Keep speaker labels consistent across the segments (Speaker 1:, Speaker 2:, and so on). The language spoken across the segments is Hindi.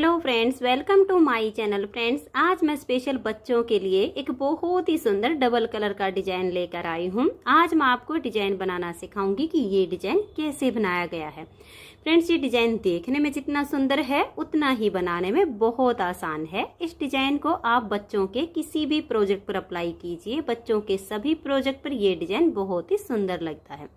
Speaker 1: Hello friends, welcome to my channel. Friends, आज मैं स्पेशल बच्चों के लिए एक बहुत ही सुंदर डबल कलर का डिजाइन लेकर आई हूँ। आज मैं आपको डिजाइन बनाना सिखाऊंगी कि ये डिजाइन कैसे बनाया गया है। फ्रेंड्स, ये डिजाइन देखने में जितना सुंदर है उतना ही बनाने में बहुत आसान है। इस डिजाइन को आप बच्चों के किसी भी प्रोजेक्ट पर अप्लाई कीजिए। बच्चों के सभी प्रोजेक्ट पर ये डिजाइन बहुत ही सुंदर लगता है।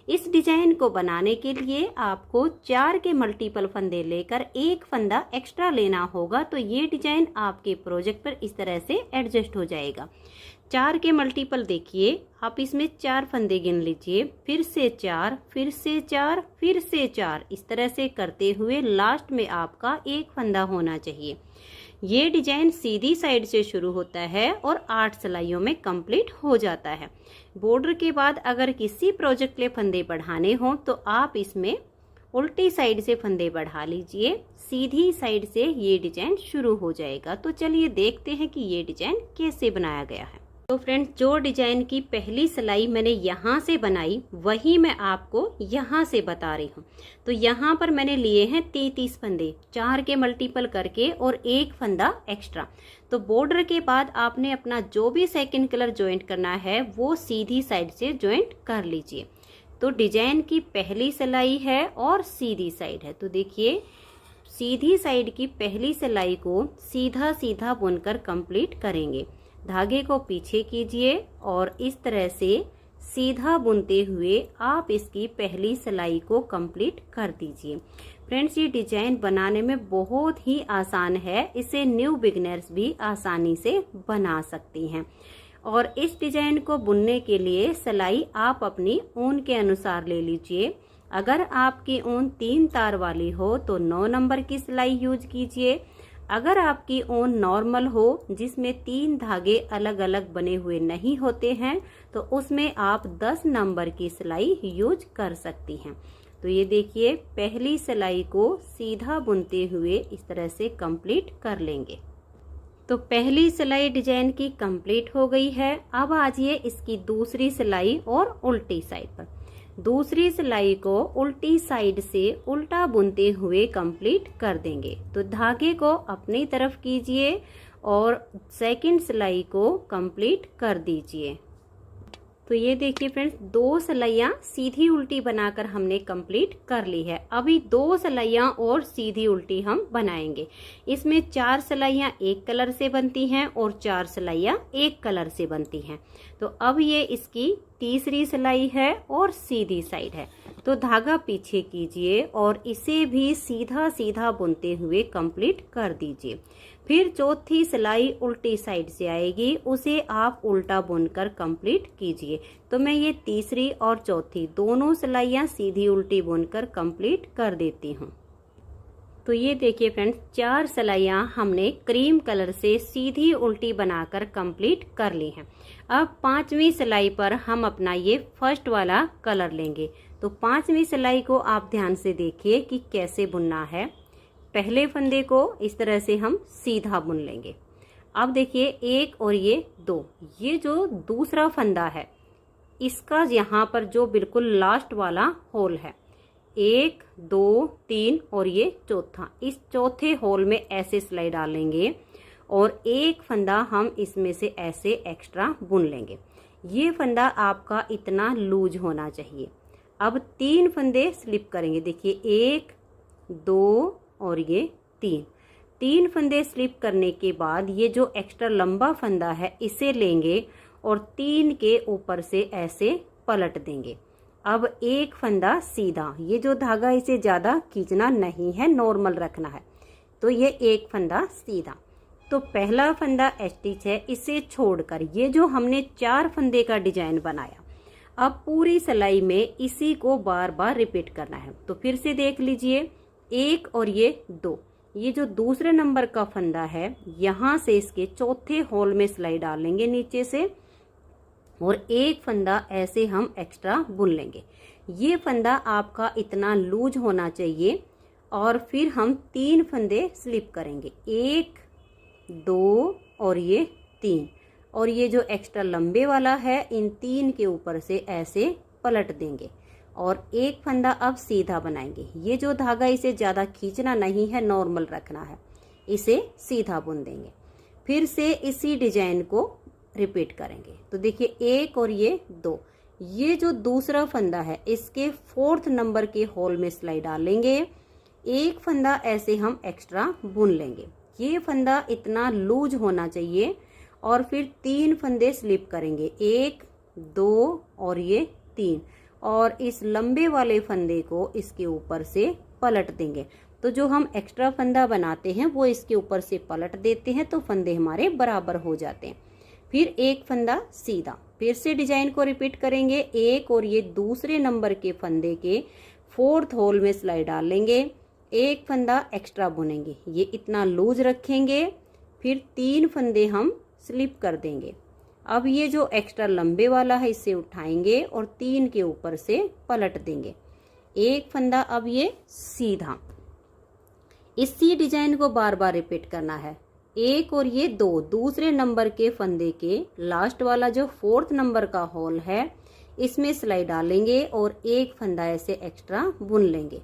Speaker 1: इस डिजाइन को बनाने के लिए आपको 4 के मल्टीपल फंदे लेकर एक फंदा एक्स्ट्रा लेना होगा, तो ये डिजाइन आपके प्रोजेक्ट पर इस तरह से एडजस्ट हो जाएगा। 4 के मल्टीपल देखिए, आप इसमें 4 फंदे गिन लीजिए, फिर से 4, फिर से 4, फिर से 4, इस तरह से करते हुए लास्ट में आपका एक फंदा होना चाहिए। ये डिजाइन सीधी साइड से शुरू होता है और 8 सिलाइयों में कंप्लीट हो जाता है। बॉर्डर के बाद अगर किसी प्रोजेक्ट के फंदे बढ़ाने हो तो आप इसमें उल्टी साइड से फंदे बढ़ा लीजिए, सीधी साइड से ये डिजाइन शुरू हो जाएगा। तो चलिए देखते हैं कि ये डिजाइन कैसे बनाया गया है। तो फ्रेंड्स, जो डिजाइन की पहली सिलाई मैंने यहाँ से बनाई वही मैं आपको यहाँ से बता रही हूँ। तो यहाँ पर मैंने लिए हैं 33 फंदे, 4 के मल्टीपल करके और एक फंदा एक्स्ट्रा। तो बॉर्डर के बाद आपने अपना जो भी सेकंड कलर ज्वाइंट करना है वो सीधी साइड से ज्वाइंट कर लीजिए। तो डिजाइन की पहली सिलाई है और सीधी साइड है। तो देखिए, सीधी साइड की पहली सिलाई को सीधा सीधा बुनकर कंप्लीट करेंगे। धागे को पीछे कीजिए और इस तरह से सीधा बुनते हुए आप इसकी पहली सिलाई को कंप्लीट कर दीजिए। फ्रेंड्स, ये डिजाइन बनाने में बहुत ही आसान है। इसे न्यू बिगिनर्स भी आसानी से बना सकती हैं। और इस डिजाइन को बुनने के लिए सिलाई आप अपनी ऊन के अनुसार ले लीजिए। अगर आपकी ऊन 3 तार वाली हो तो 9 नंबर की सिलाई यूज कीजिए। अगर आपकी ऊन नॉर्मल हो जिसमें 3 धागे अलग अलग बने हुए नहीं होते हैं तो उसमें आप 10 नंबर की सिलाई यूज कर सकती हैं। तो ये देखिए, पहली सिलाई को सीधा बुनते हुए इस तरह से कंप्लीट कर लेंगे। तो पहली सिलाई डिजाइन की कंप्लीट हो गई है। अब आइए इसकी दूसरी सिलाई और उल्टी साइड पर। दूसरी सिलाई को उल्टी साइड से उल्टा बुनते हुए कंप्लीट कर देंगे। तो धागे को अपनी तरफ कीजिए और सेकंड सिलाई को कंप्लीट कर दीजिए। तो ये देखिए फ्रेंड्स, 2 सिलाइयाँ सीधी उल्टी बनाकर हमने कंप्लीट कर ली है। अभी 2 सिलाइयाँ और सीधी उल्टी हम बनाएंगे। इसमें 4 सिलाइयाँ एक कलर से बनती हैं और 4 सिलाइयाँ एक कलर से बनती हैं। तो अब ये इसकी तीसरी सिलाई है और सीधी साइड है। तो धागा पीछे कीजिए और इसे भी सीधा सीधा बुनते हुए कंप्लीट कर दीजिए। फिर चौथी सिलाई उल्टी साइड से आएगी, उसे आप उल्टा बुनकर कंप्लीट कीजिए। तो मैं ये तीसरी और चौथी दोनों सिलाइयाँ सीधी उल्टी बुनकर कंप्लीट कर देती हूँ। तो ये देखिए फ्रेंड्स, 4 सिलाइयाँ हमने क्रीम कलर से सीधी उल्टी बनाकर कंप्लीट कर ली हैं। अब 5वीं सिलाई पर हम अपना ये फर्स्ट वाला कलर लेंगे। तो 5वीं सिलाई को आप ध्यान से देखिए कि कैसे बुनना है। पहले फंदे को इस तरह से हम सीधा बुन लेंगे। अब देखिए, 1 और ये 2, ये जो दूसरा फंदा है इसका यहाँ पर जो बिल्कुल लास्ट वाला होल है, 1, 2, 3 और ये चौथा, इस चौथे होल में ऐसे सिलाई डालेंगे और एक फंदा हम इसमें से ऐसे एक्स्ट्रा बुन लेंगे। ये फंदा आपका इतना लूज होना चाहिए। अब 3 फंदे स्लिप करेंगे। देखिए, 1, 2 और ये 3 फंदे स्लिप करने के बाद ये जो एक्स्ट्रा लंबा फंदा है इसे लेंगे और 3 के ऊपर से ऐसे पलट देंगे। अब एक फंदा सीधा, ये जो धागा इसे ज्यादा खींचना नहीं है, नॉर्मल रखना है। तो ये एक फंदा सीधा। तो पहला फंदा स्टिच है, इसे छोड़कर ये जो हमने 4 फंदे का डिजाइन बनाया, अब पूरी सिलाई में इसी को बार बार रिपीट करना है। तो फिर से देख लीजिए, 1 और ये 2, ये जो दूसरे नंबर का फंदा है यहाँ से इसके चौथे होल में सिलाई डालेंगे नीचे से और एक फंदा ऐसे हम एक्स्ट्रा बुन लेंगे। ये फंदा आपका इतना लूज होना चाहिए। और फिर हम 3 फंदे स्लिप करेंगे, 1, 2 और ये 3, और ये जो एक्स्ट्रा लंबे वाला है इन 3 के ऊपर से ऐसे पलट देंगे और एक फंदा अब सीधा बनाएंगे। ये जो धागा इसे ज़्यादा खींचना नहीं है, नॉर्मल रखना है, इसे सीधा बुन देंगे। फिर से इसी डिजाइन को रिपीट करेंगे। तो देखिए एक और ये दो, ये जो दूसरा फंदा है इसके 4th नंबर के होल में सिलाई डालेंगे। एक फंदा ऐसे हम एक्स्ट्रा बुन लेंगे। ये फंदा इतना लूज होना चाहिए और फिर 3 फंदे स्लिप करेंगे, 1 2 और ये 3, और इस लंबे वाले फंदे को इसके ऊपर से पलट देंगे। तो जो हम एक्स्ट्रा फंदा बनाते हैं वो इसके ऊपर से पलट देते हैं, तो फंदे हमारे बराबर हो जाते हैं। फिर एक फंदा सीधा, फिर से डिजाइन को रिपीट करेंगे। एक और ये दूसरे नंबर के फंदे के 4th होल में सिलाई डाल लेंगे, एक फंदा एक्स्ट्रा बुनेंगे, ये इतना लूज रखेंगे। फिर 3 फंदे हम स्लिप कर देंगे। अब ये जो एक्स्ट्रा लंबे वाला है इसे उठाएंगे और 3 के ऊपर से पलट देंगे। एक फंदा अब ये सीधा। इसी डिजाइन को बार बार रिपीट करना है। एक और ये दो, दूसरे नंबर के फंदे के लास्ट वाला जो 4th नंबर का होल है इसमें सिलाई डालेंगे और एक फंदा ऐसे एक्स्ट्रा बुन लेंगे।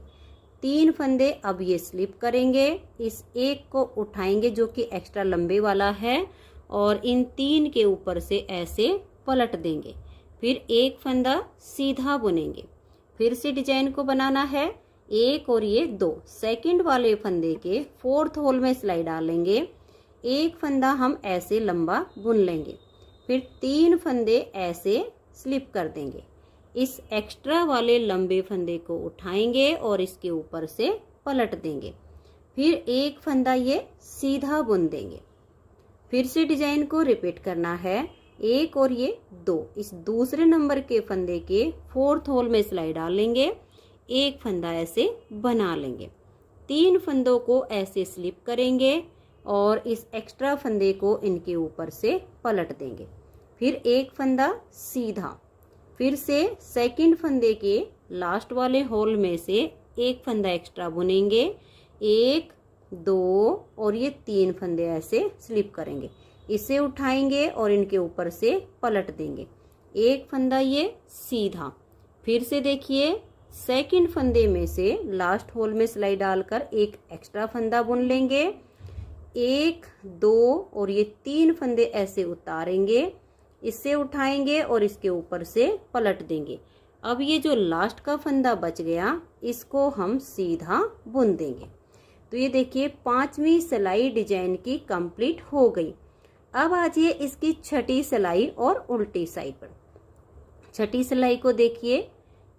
Speaker 1: 3 फंदे अब ये स्लिप करेंगे, इस एक को उठाएंगे जो कि एक्स्ट्रा लंबे वाला है और इन 3 के ऊपर से ऐसे पलट देंगे। फिर एक फंदा सीधा बुनेंगे। फिर से डिजाइन को बनाना है। एक और ये दो, सेकंड वाले फंदे के 4th होल में सिलाई डालेंगे, एक फंदा हम ऐसे लंबा बुन लेंगे। फिर 3 फंदे ऐसे स्लिप कर देंगे। इस एक्स्ट्रा वाले लंबे फंदे को उठाएंगे और इसके ऊपर से पलट देंगे। फिर एक फंदा ये सीधा बुन देंगे। फिर से डिजाइन को रिपीट करना है। एक और ये दो, इस दूसरे नंबर के फंदे के 4th होल में सिलाई डालेंगे, एक फंदा ऐसे बना लेंगे। 3 फंदों को ऐसे स्लिप करेंगे और इस एक्स्ट्रा फंदे को इनके ऊपर से पलट देंगे। फिर एक फंदा सीधा। फिर से सेकंड फंदे के लास्ट वाले होल में से एक फंदा एक्स्ट्रा बुनेंगे, 1 2 और ये 3 फंदे ऐसे स्लिप करेंगे। इसे उठाएंगे और इनके ऊपर से पलट देंगे। एक फंदा ये सीधा। फिर से देखिए सेकंड फंदे में से लास्ट होल में सिलाई डालकर एक एक्स्ट्रा फंदा बुन लेंगे, 1 2 और ये 3 फंदे ऐसे उतारेंगे, इसे उठाएंगे और इसके ऊपर से पलट देंगे। अब ये जो लास्ट का फंदा बच गया इसको हम सीधा बुन देंगे। तो ये देखिए 5वीं सिलाई डिजाइन की कंप्लीट हो गई। अब आजिए इसकी छठी सिलाई और उल्टी साइड पर। छठी सिलाई को देखिए,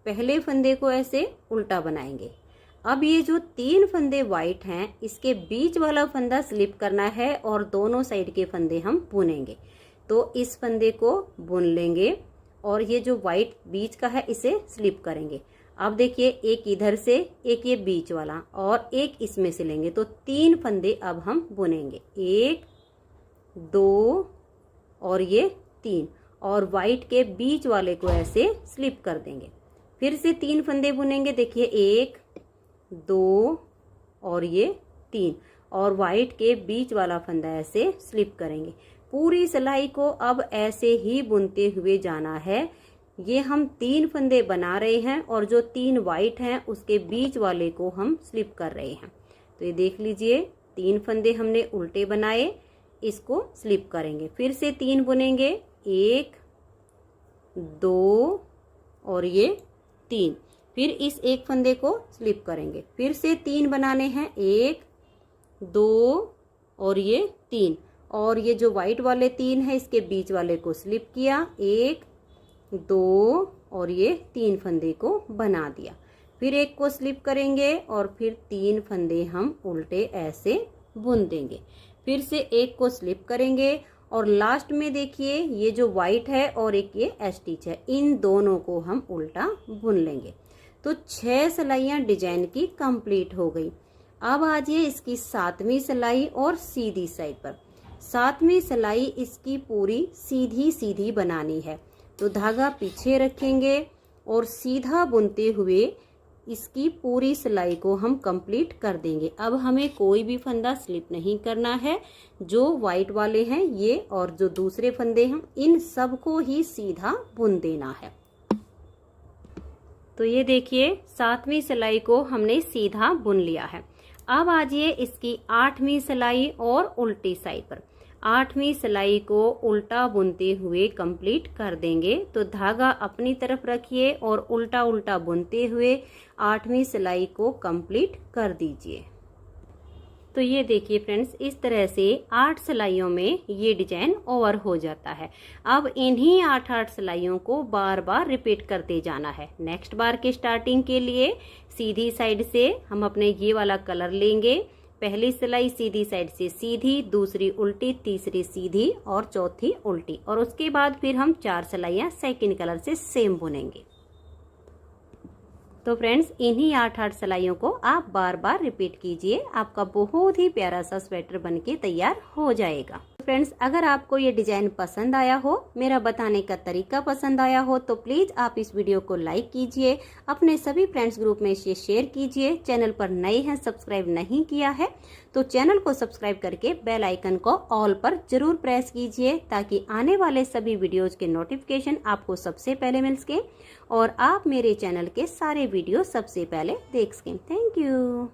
Speaker 1: पहले फंदे को ऐसे उल्टा बनाएंगे। अब ये जो 3 फंदे वाइट हैं इसके बीच वाला फंदा स्लिप करना है और दोनों साइड के फंदे हम बुनेंगे। तो इस फंदे को बुन लेंगे और ये जो वाइट बीच का है इसे स्लिप करेंगे। अब देखिए एक इधर से, एक ये बीच वाला और एक इसमें से लेंगे, तो 3 फंदे अब हम बुनेंगे, 1 2 और ये 3, और वाइट के बीच वाले को ऐसे स्लिप कर देंगे। फिर से 3 फंदे बुनेंगे, देखिए 1 2 और ये 3, और वाइट के बीच वाला फंदा ऐसे स्लिप करेंगे। पूरी सिलाई को अब ऐसे ही बुनते हुए जाना है। ये हम 3 फंदे बना रहे हैं और जो 3 वाइट हैं उसके बीच वाले को हम स्लिप कर रहे हैं। तो ये देख लीजिए 3 फंदे हमने उल्टे बनाए, इसको स्लिप करेंगे। फिर से 3 बुनेंगे, 1 2 और ये 3, फिर इस एक फंदे को स्लिप करेंगे। फिर से 3 बनाने हैं, 1 2 और ये 3, और ये जो वाइट वाले 3 है इसके बीच वाले को स्लिप किया, 1 2 और ये 3 फंदे को बना दिया। फिर एक को स्लिप करेंगे और फिर 3 फंदे हम उल्टे ऐसे बुन देंगे। फिर से एक को स्लिप करेंगे और लास्ट में देखिए ये जो वाइट है और एक ये स्टिच है, इन दोनों को हम उल्टा बुन लेंगे। तो 6 सिलाइयाँ डिजाइन की कंप्लीट हो गई। अब आजिए इसकी 7वीं सिलाई और सीधी साइड पर। 7वीं सिलाई इसकी पूरी सीधी सीधी बनानी है, तो धागा पीछे रखेंगे और सीधा बुनते हुए इसकी पूरी सिलाई को हम कंप्लीट कर देंगे। अब हमें कोई भी फंदा स्लिप नहीं करना है। जो वाइट वाले हैं ये और जो दूसरे फंदे हैं इन सबको ही सीधा बुन देना है। तो ये देखिए 7वीं सिलाई को हमने सीधा बुन लिया है। अब आ जाइए इसकी 8वीं सिलाई और उल्टी साइड पर। 8वीं सिलाई को उल्टा बुनते हुए कंप्लीट कर देंगे। तो धागा अपनी तरफ रखिए और उल्टा उल्टा बुनते हुए 8वीं सिलाई को कंप्लीट कर दीजिए। तो ये देखिए फ्रेंड्स, इस तरह से 8 सिलाइयों में ये डिजाइन ओवर हो जाता है। अब इन्हीं 8 सिलाइयों को बार बार रिपीट करते जाना है। नेक्स्ट बार के स्टार्टिंग के लिए सीधी साइड से हम अपने ये वाला कलर लेंगे। पहली सिलाई सीधी साइड से सीधी, दूसरी उल्टी, तीसरी सीधी और चौथी उल्टी, और उसके बाद फिर हम 4 सिलाइयाँ सेकंड कलर से सेम बुनेंगे। तो फ्रेंड्स, इन्हीं 8 सिलाइयों को आप बार बार रिपीट कीजिए, आपका बहुत ही प्यारा सा स्वेटर बनके तैयार हो जाएगा। फ्रेंड्स, अगर आपको ये डिजाइन पसंद आया हो, मेरा बताने का तरीका पसंद आया हो, तो प्लीज आप इस वीडियो को लाइक कीजिए, अपने सभी फ्रेंड्स ग्रुप में इसे शेयर कीजिए। चैनल पर नए हैं, सब्सक्राइब नहीं किया है तो चैनल को सब्सक्राइब करके बेल आइकन को ऑल पर जरूर प्रेस कीजिए, ताकि आने वाले सभी वीडियोज के नोटिफिकेशन आपको सबसे पहले मिल सके और आप मेरे चैनल के सारे वीडियो सबसे पहले देख सकें। Thank you.